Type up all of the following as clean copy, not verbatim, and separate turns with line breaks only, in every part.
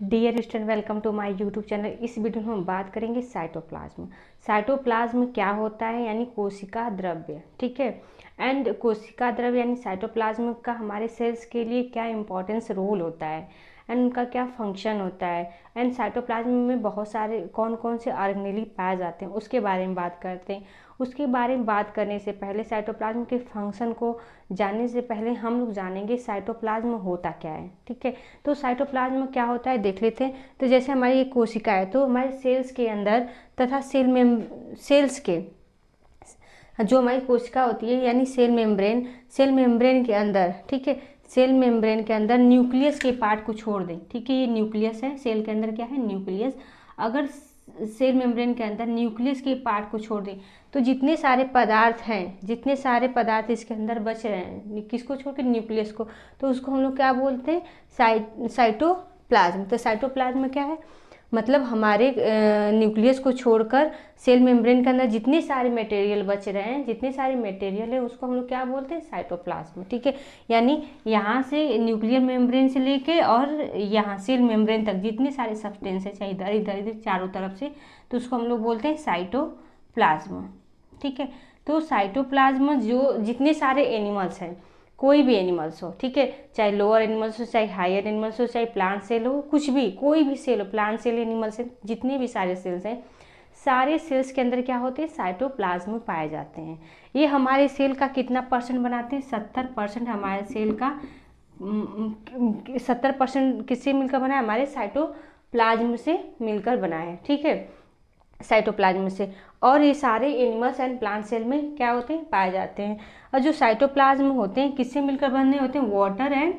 Dear student, welcome to my YouTube channel. इस video में हम बात करेंगे साइटोप्लाज्म। साइटोप्लाज्म क्या होता है, यानी कोशिका द्रव्य। ठीक है। एंड कोशिका द्रव्य यानी साइटोप्लाज्म का हमारे सेल्स के लिए क्या इंपॉर्टेंस रोल होता है एंड उनका क्या फंक्शन होता है। एंड साइटोप्लाज्म में बहुत सारे कौन कौन से ऑर्गेनेली पाए जाते हैं उसके बारे में बात करते हैं। उसके बारे में बात करने से पहले, साइटोप्लाज्म के फंक्शन को जानने से पहले हम लोग जानेंगे साइटोप्लाज्म होता क्या है। ठीक है। तो साइटोप्लाज्म क्या होता है देख लेते हैं। तो जैसे हमारी एक कोशिका है, तो हमारे सेल्स के अंदर तथा सेल्स के जो हमारी कोशिका होती है यानी सेल मेम्ब्रेन के अंदर, ठीक है, सेल मेम्ब्रेन के अंदर न्यूक्लियस के पार्ट को छोड़ दें। ठीक है, ये न्यूक्लियस है, सेल के अंदर क्या है, न्यूक्लियस। अगर सेल मेम्ब्रेन के अंदर न्यूक्लियस के पार्ट को छोड़ दें तो जितने सारे पदार्थ हैं, जितने सारे पदार्थ इसके अंदर बच रहे हैं, किसको छोड़ के, न्यूक्लियस को, तो उसको हम लोग क्या बोलते हैं, साइटोप्लाज्म। तो साइटोप्लाज्म क्या है, मतलब हमारे न्यूक्लियस को छोड़कर सेल मेम्ब्रेन के अंदर जितने सारे मटेरियल बच रहे हैं, जितने सारे मटेरियल है, उसको हम लोग क्या बोलते हैं, साइटोप्लाज्म। ठीक है। यानी यहाँ से न्यूक्लियर मेम्ब्रेन से लेके और यहाँ सेल मेम्ब्रेन तक जितने सारे सब्सटेंस है, चाहे इधर इधर इधर चारों तरफ से, तो उसको हम लोग बोलते हैं साइटोप्लाज्म। ठीक है। तो साइटोप्लाज्म जो जितने सारे एनिमल्स हैं, कोई भी एनिमल्स हो, ठीक है, चाहे लोअर एनिमल्स हो, चाहे हायर एनिमल्स हो, चाहे प्लांट सेल हो, कुछ भी, कोई भी सेल हो, प्लांट सेल, एनिमल सेल, जितने भी सारे सेल्स हैं, सारे सेल्स के अंदर क्या होते हैं, साइटोप्लाज्म पाए जाते हैं। ये हमारे सेल का कितना परसेंट बनाते हैं, 70% हमारे सेल का 70% किससे मिलकर बना है, हमारे साइटोप्लाज्म से मिलकर बना है। ठीक है, साइटोप्लाज्म से। और ये सारे एनिमल्स एंड प्लांट सेल में क्या होते हैं, पाए जाते हैं। और जो साइटोप्लाज्म होते हैं किससे मिलकर बने होते हैं, वाटर एंड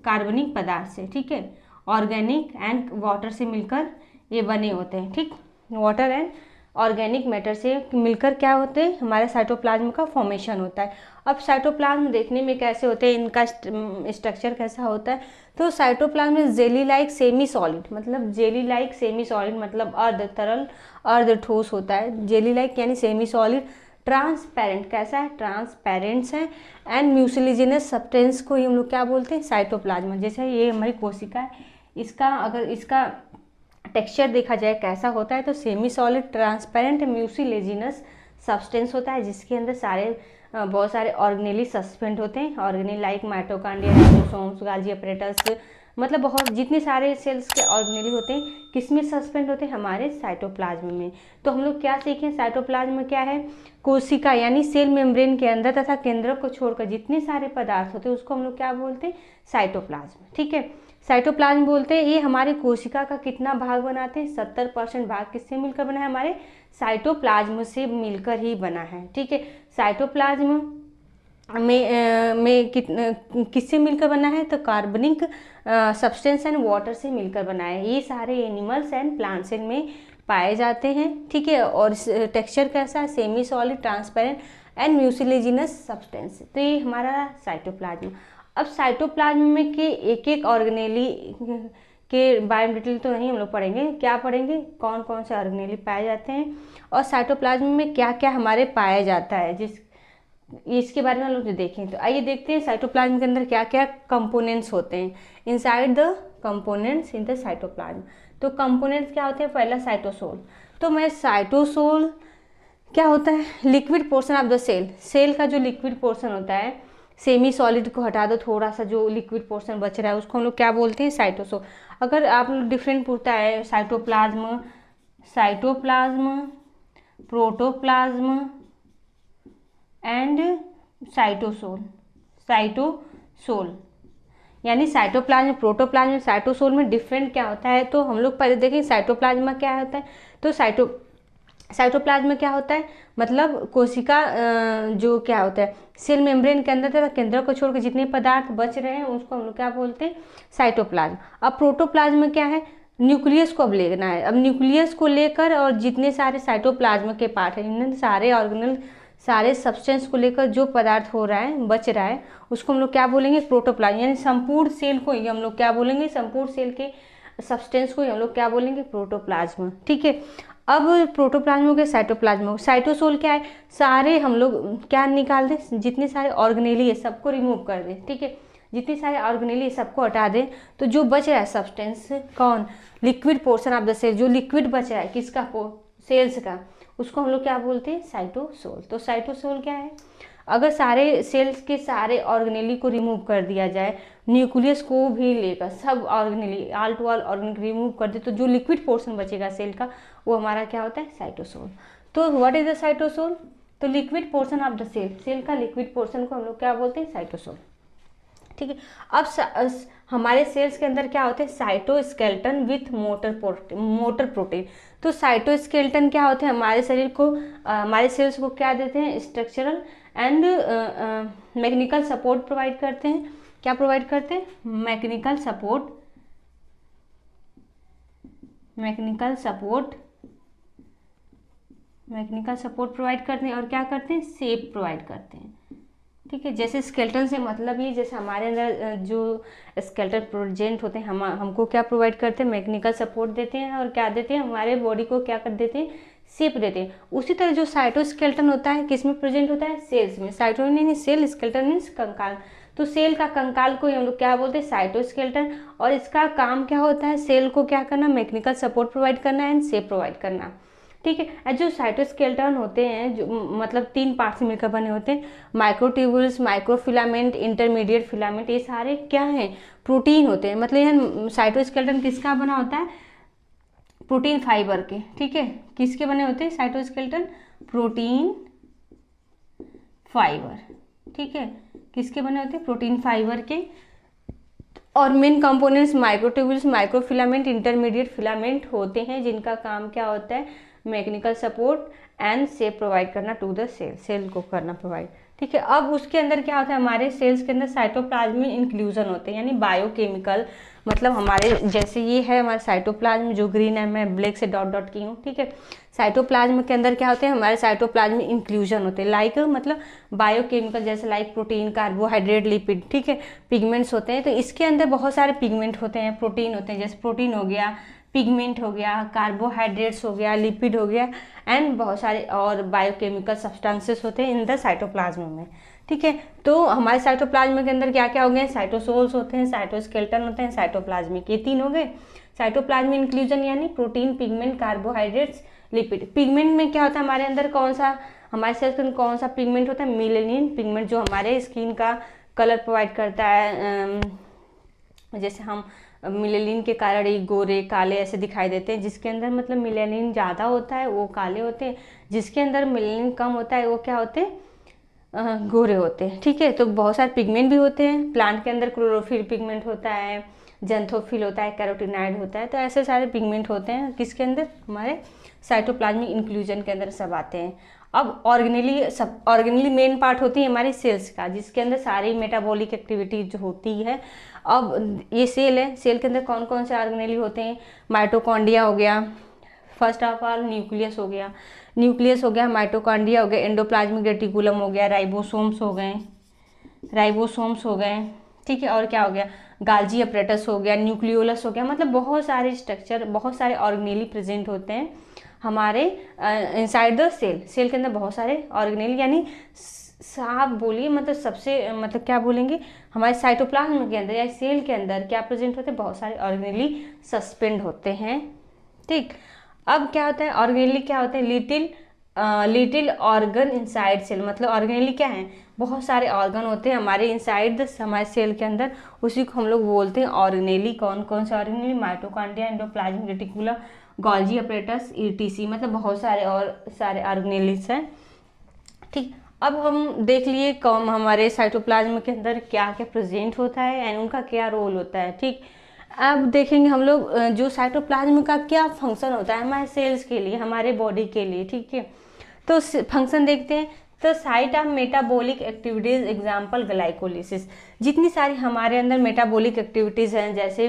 कार्बनिक पदार्थ से। ठीक है, ऑर्गेनिक एंड वाटर से मिलकर ये बने होते हैं। ठीक, वाटर एंड ऑर्गेनिक मैटर से मिलकर क्या होते हैं, हमारे साइटोप्लाज्म का फॉर्मेशन होता है। अब साइटोप्लाज्म देखने में कैसे होते हैं, इनका स्ट्रक्चर कैसा होता है, तो cytoplasm jelly like semi solid, मतलब जेली लाइक सेमी सॉलिड मतलब अर्ध तरल अर्ध ठोस होता है। जेली लाइक यानी सेमी सॉलिड। ट्रांसपेरेंट कैसा है, ट्रांसपेरेंट्स है। एंड म्यूसिलिजिनस सब्सटेंस को हम लोग क्या बोलते हैं, साइटोप्लाज्म। जैसे ये हमारी कोशिका है, इसका अगर इसका टेक्सचर देखा जाए कैसा होता है, तो semi solid transparent mucilaginous substance होता है, जिसके अंदर सारे बहुत सारे ऑर्गेनेली सस्पेंड होते हैं। Organelle like mitochondria, ribosomes, Golgi apparatus, मतलब बहुत जितने सारे सेल्स के ऑर्गेनेली होते हैं, किसमें सस्पेंड होते हैं, हमारे साइटोप्लाज्म में। तो हम लोग क्या सीखें, साइटोप्लाज्म क्या है, कोशिका यानी सेल मेम्ब्रेन के अंदर तथा केंद्रक को छोड़कर जितने सारे पदार्थ होते हैं उसको हम लोग क्या बोलते हैं, साइटोप्लाज्म। ठीक है, साइटोप्लाज्म बोलते हैं। ये हमारे कोशिका का कितना भाग बनाते हैं, 70% भाग किससे मिलकर बना है, हमारे साइटोप्लाज्म से मिलकर ही बना है। ठीक है, साइटोप्लाज्म में किससे मिलकर बना है, तो कार्बनिक सब्सटेंस एंड वाटर से मिलकर बना है। ये सारे एनिमल्स एंड प्लांट सेल में पाए जाते हैं। ठीक है, और टेक्सचर कैसा है, semi solid transparent and mucilaginous substance. तो ये हमारा साइटोप्लाज्म। अब साइटोप्लाज्म में के एक एक ऑर्गेनेली के बारे में डिटेल तो नहीं हम लोग पढ़ेंगे, क्या पढ़ेंगे, कौन कौन से ऑर्गेनेली पाए जाते हैं और साइटोप्लाज्म में क्या क्या हमारे पाया जाता है, इसके बारे में हम लोग देखें। तो आइए देखते हैं साइटोप्लाज्म के अंदर क्या क्या कंपोनेंट्स होते हैं। Inside the components in the cytoplasm. तो कंपोनेंट्स क्या होते हैं, पहला साइटोसोल। तो मैं साइटोसोल क्या होता है, liquid portion of the cell. Cell का जो लिक्विड पोर्शन होता है, सेमी सॉलिड को हटा दो, थोड़ा सा जो लिक्विड पोर्शन बच रहा है उसको हम लोग क्या बोलते हैं, साइटोसोल। अगर आप लोग डिफरेंट पूछता है, cytoplasm, cytoplasm, protoplasm and cytosol. Cytosol यानी साइटोप्लाज्म, प्रोटोप्लाज्म, साइटोसोल में डिफरेंट क्या होता है, तो हम लोग पहले देखें साइटोप्लाज्म में क्या होता है। तो साइटोप्लाज्म में क्या होता है, मतलब कोशिका जो क्या होता है, सेल मेम्ब्रेन के अंदर तथा केंद्रक को छोड़कर जितने पदार्थ बच रहे हैं उसको हम लोग क्या बोलते हैं, साइटोप्लाज्म। अब प्रोटोप्लाज्म में क्या है, न्यूक्लियस को अब लेना है। अब न्यूक्लियस को लेकर और जितने सारे साइटोप्लाज्म के पार्ट हैं, इन सारे ऑर्गेनल, सारे सब्सटेंस को लेकर जो पदार्थ हो रहा है, बच रहा है, उसको हम लोग क्या बोलेंगे, प्रोटोप्लाज्म। यानी संपूर्ण सेल को ही हम लोग क्या बोलेंगे, संपूर्ण सेल के सब्सटेंस को ही हम लोग क्या बोलेंगे, प्रोटोप्लाज्म। ठीक है। अब प्रोटोप्लाज्म हो गया, साइटोप्लाज्म हो। साइटोसोल क्या है, सारे हम लोग क्या निकाल दें, जितने सारे ऑर्गेनेली है सबको रिमूव कर दें। ठीक है, जितनी सारे ऑर्गेनेली सबको हटा दें तो जो बच रहा है सब्सटेंस कौन, liquid portion of the cell, जो लिक्विड बच रहा है किसका, सेल्स का, उसको हम लोग क्या बोलते हैं, साइटोसोल। तो साइटोसोल क्या है, अगर सारे सेल्स के सारे ऑर्गेनेली को रिमूव कर दिया जाए, न्यूक्लियस को भी लेकर सब organelle all to all organelle remove कर दे, तो जो लिक्विड पोर्शन बचेगा सेल का वो हमारा क्या होता है, साइटोसोल। तो व्हाट इज द साइटोसोल, तो liquid portion of the cell, cell का लिक्विड पोर्शन को हम लोग क्या बोलते हैं, साइटोसोल। ठीक है, अब हमारे सेल्स के अंदर क्या होते हैं, साइटोस्केलेटन विथ मोटर प्रोटीन। तो साइटोस्केलेटन क्या होते हैं, हमारे शरीर को हमारे सेल्स को क्या देते हैं, structural and mechanical support provide करते हैं। क्या प्रोवाइड करते हैं, मैकेनिकल सपोर्ट प्रोवाइड करते हैं, और क्या करते हैं, शेप प्रोवाइड करते हैं। ठीक है, जैसे स्केलेटन से मतलब ये, जैसे हमारे अंदर जो स्केलेटन प्रेजेंट होते हैं, हमको क्या प्रोवाइड करते हैं, मैकेनिकल सपोर्ट देते हैं, और क्या देते हैं, हमारे बॉडी को क्या कर देते हैं, शेप देते हैं। उसी तरह जो साइटोस्केलेटन होता है किस में प्रेजेंट होता है, सेल्स में। Cyto mean cell, skeleton means कंकाल। तो सेल का कंकाल को हम लोग क्या बोलते हैं, साइटोस्केलेटन। और इसका काम क्या होता है, सेल को क्या करना, मैकेनिकल सपोर्ट प्रोवाइड करना एंड शेप प्रोवाइड करना। ठीक है, जो साइटोस्केलेटन होते हैं, जो मतलब 3 पार्ट से मिलकर बने होते हैं, माइक्रोट्यूब्यूल्स, माइक्रोफिलामेंट, इंटरमीडिएट फिलामेंट, ये सारे क्या हैं, प्रोटीन होते हैं। मतलब यह साइटोस्केलेटन किसका बना होता है, प्रोटीन फाइबर के। ठीक है, किसके बने होते हैं साइटोस्केलेटन, प्रोटीन फाइबर। ठीक है, किसके बने होते हैं, प्रोटीन फाइबर के। और main components microtubules, microfilament, intermediate filament होते हैं, जिनका काम क्या होता है, mechanical support and shape provide करना टू द सेल, सेल को करना प्रोवाइड। ठीक है, अब उसके अंदर क्या होता है, हमारे सेल्स के अंदर साइटोप्लाज्म इंक्लूजन होते हैं, यानी बायोकेमिकल, मतलब हमारे जैसे ये है हमारा साइटोप्लाज्म, जो ग्रीन है, मैं ब्लैक से डॉट डॉट की हूँ। ठीक है, साइटोप्लाज्म के अंदर क्या होते हैं, हमारे साइटोप्लाज्म इंक्लूजन होते हैं, लाइक मतलब बायोकेमिकल, जैसे लाइक प्रोटीन, कार्बोहाइड्रेट, लिपिड। ठीक है, पिगमेंट्स होते हैं, तो इसके अंदर बहुत सारे पिगमेंट होते हैं, प्रोटीन होते हैं, जैसे प्रोटीन हो गया, पिगमेंट हो गया, कार्बोहाइड्रेट्स हो गया, लिपिड हो गया, एंड बहुत सारे और बायोकेमिकल सब्सटेंसेस होते हैं इन द साइटोप्लाज्म में। ठीक है, तो हमारे साइटोप्लाज्म के अंदर क्या क्या हो गए, साइटोसोल्स होते हैं, साइटोस्केलेटन होते हैं, साइटोप्लाज्मिक, ये 3 हो गए। साइटोप्लाज्म इंक्लूजन यानी protein, pigment, carbohydrates, lipid. Pigment में क्या होता है, हमारे अंदर कौन सा, हमारे सेल्स के अंदर कौन सा पिगमेंट होता है, मेलेनिन पिगमेंट, जो हमारे स्किन का कलर प्रोवाइड करता है। जैसे हम मिलेनिन के कारण ये गोरे काले ऐसे दिखाई देते हैं, जिसके अंदर मतलब मिलेनिन ज़्यादा होता है वो काले होते हैं, जिसके अंदर मिलेनिन कम होता है वो क्या होते हैं, गोरे होते हैं। ठीक है, तो बहुत सारे पिगमेंट भी होते हैं, प्लांट के अंदर क्लोरोफिल पिगमेंट होता है, जेंथोफिल होता है, कैरोटीनाइड होता है, तो ऐसे सारे पिगमेंट होते हैं किसके अंदर, हमारे साइटोप्लाज्मिक इंक्लूजन के अंदर सब आते हैं। अब ऑर्गेनेली मेन पार्ट होती है हमारी सेल्स का, जिसके अंदर सारी मेटाबॉलिक एक्टिविटी जो होती है। अब ये सेल है, सेल के अंदर कौन कौन से ऑर्गेनेली होते हैं, माइटोकॉन्ड्रिया हो गया, फर्स्ट ऑफ ऑल न्यूक्लियस हो गया, माइटोकॉन्ड्रिया हो गया, एंडोप्लाज्मिक रेटिकुलम हो गया, राइबोसोम्स हो गए। ठीक है, और क्या हो गया, गाल्जी अपरेटस हो गया, न्यूक्लियोलस हो गया, मतलब बहुत सारे स्ट्रक्चर, बहुत सारे ऑर्गेनेली प्रेजेंट होते हैं हमारे इनसाइड द सेल के अंदर बहुत सारे ऑर्गेनेल, यानी आप बोलिए मतलब सबसे मतलब क्या बोलेंगे, हमारे साइटोप्लाज्म के अंदर या सेल के अंदर क्या प्रेजेंट होते हैं, बहुत सारे ऑर्गेनेली सस्पेंड होते हैं। ठीक, अब क्या होता है, ऑर्गेनेली क्या होते हैं, लिटिल ऑर्गन इनसाइड सेल, मतलब ऑर्गेनेली क्या है, बहुत सारे ऑर्गन होते हैं हमारे इनसाइड द हमारे सेल के अंदर, उसी को हम लोग बोलते हैं ऑर्गेनेली। कौन कौन से organelle, mitochondria, endoplasmic reticulum, Golgi apparatus, etc, मतलब बहुत सारे और सारे ऑर्गेनेलीज हैं। ठीक, अब हम देख लिए कौन हमारे साइटोप्लाज्म के अंदर क्या क्या प्रेजेंट होता है एंड उनका क्या रोल होता है। ठीक, अब देखेंगे हम लोग जो साइटोप्लाज्म का क्या फंक्शन होता है हमारे सेल्स के लिए, हमारे बॉडी के लिए। ठीक है, तो फंक्शन देखते हैं। तो site of metabolic activities, example glycolysis, जितनी सारी हमारे अंदर मेटाबॉलिक एक्टिविटीज़ हैं, जैसे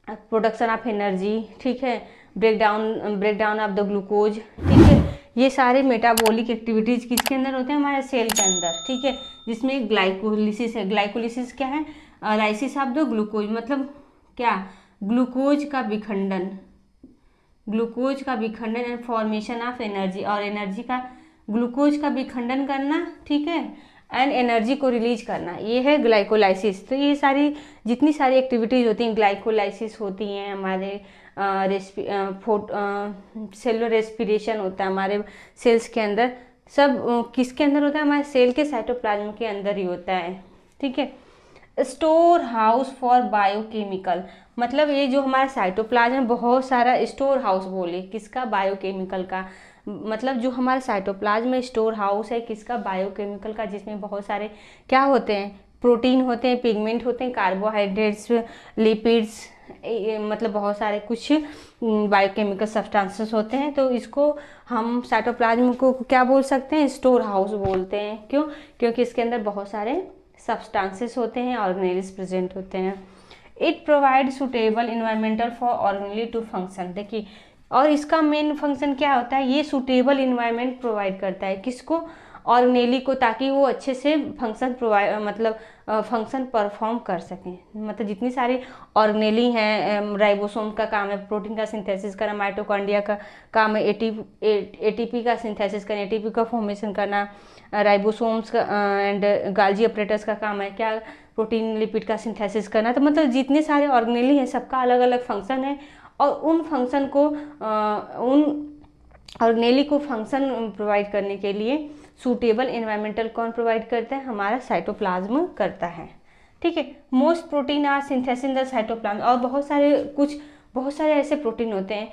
प्रोडक्शन ऑफ एनर्जी, ठीक है, ब्रेकडाउन ऑफ द ग्लूकोज, ठीक है, ये सारे मेटाबॉलिक एक्टिविटीज़ किसके अंदर होते हैं, हमारे सेल के अंदर। ठीक है, जिसमें ग्लाइकोलिसिस है। ग्लाइकोलिसिस क्या है, लाइसिस ऑफ द ग्लूकोज, मतलब क्या, ग्लूकोज का विखंडन एंड फॉर्मेशन ऑफ एनर्जी, और एनर्जी का ग्लूकोज का विखंडन करना, ठीक है, एंड एनर्जी को रिलीज करना, ये है ग्लाइकोलाइसिस। तो ये सारी जितनी सारी एक्टिविटीज़ होती हैं, ग्लाइकोलाइसिस होती हैं, हमारे सेलुलर रेस्पिरेशन होता है हमारे सेल्स के अंदर, सब किसके अंदर होता है, हमारे सेल के साइटोप्लाज्म के अंदर ही होता है। ठीक है। स्टोर हाउस फॉर बायोकेमिकल, मतलब ये जो हमारा साइटोप्लाज्म है बहुत सारा स्टोर हाउस बोले किसका, बायोकेमिकल का, मतलब जो हमारा साइटोप्लाज्म में स्टोर हाउस है किसका, बायोकेमिकल का, जिसमें बहुत सारे क्या होते हैं, प्रोटीन होते हैं, पिगमेंट होते हैं, कार्बोहाइड्रेट्स, लिपिड्स, मतलब बहुत सारे कुछ बायोकेमिकल सब्सटेंसेस होते हैं। तो इसको हम साइटोप्लाज्म को क्या बोल सकते हैं, स्टोर हाउस बोलते हैं। क्यों? क्योंकि इसके अंदर बहुत सारे सब्सटेंसेस होते हैं, ऑर्गेनेल्स प्रेजेंट होते हैं। It provide suitable environmental for organelle to function. देखिए, और इसका मेन फंक्शन क्या होता है, ये सुटेबल इन्वायरमेंट प्रोवाइड करता है किसको, ऑर्गेनेली को, ताकि वो अच्छे से फंक्शन मतलब फंक्शन परफॉर्म कर सकें। मतलब जितनी सारी ऑर्गेनेली हैं, राइबोसोम का काम है प्रोटीन का सिंथेसिस करना, माइटोकॉन्ड्रिया का काम है एटीपी का सिंथेसिस करना, एटीपी का फॉर्मेशन करना, राइबोसोम्स का एंड गाल्जी अपरेटस का काम है क्या, प्रोटीन लिपिड का सिंथेसिस करना। तो मतलब जितने सारे ऑर्गेनेली हैं सबका अलग अलग फंक्शन है, और उन फंक्शन को उन ऑर्गेनेली को फंक्शन प्रोवाइड करने के लिए सूटेबल एनवायरमेंटल कौन प्रोवाइड करता है, हमारा साइटोप्लाज्म करता है। ठीक है। Most protein are synthesis in the cytoplasm, और बहुत सारे ऐसे प्रोटीन होते हैं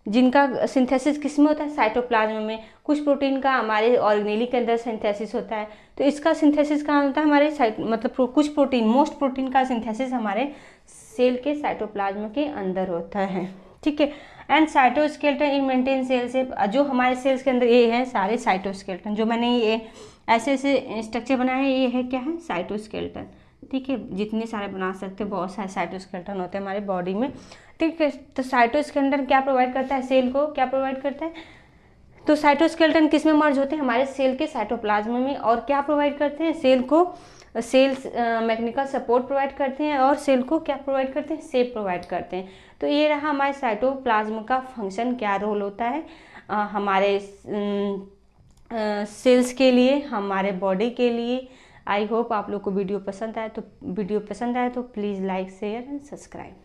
जिनका सिंथेसिस किस में होता है, साइटोप्लाज्म में। कुछ प्रोटीन का हमारे ऑर्गेनेली के अंदर सिंथेसिस होता है, तो इसका सिंथेसिस कहाँ होता है, हमारे मतलब कुछ प्रोटीन, मोस्ट प्रोटीन का सिंथेसिस हमारे सेल के साइटोप्लाज्म के अंदर होता है। ठीक है। And cytoskeleton in maintain cell से, जो हमारे सेल्स के अंदर ये हैं सारे साइटोस्केलेटन, जो मैंने ये ऐसे ऐसे स्ट्रक्चर बनाए हैं, ये है क्या है, साइटोस्केलेटन। ठीक है। जितने सारे बना सकते हैं, बहुत सारे साइटोस्केलेटन होते हैं हमारे बॉडी में। ठीक है। तो साइटोस्केलेटन क्या प्रोवाइड करता है, सेल को क्या प्रोवाइड करता है, तो साइटोस्केलेटन किस में मर्ज होते हैं, हमारे सेल के साइटोप्लाज्म में, और क्या प्रोवाइड करते हैं, सेल को सेल्स मैकेनिकल सपोर्ट प्रोवाइड करते हैं, और सेल को क्या प्रोवाइड करते हैं, शेप प्रोवाइड करते हैं। तो ये रहा हमारे साइटोप्लाज्म का फंक्शन, क्या रोल होता है हमारे सेल्स के लिए, हमारे बॉडी के लिए। आई होप आप लोग को वीडियो पसंद आए तो please like share and subscribe.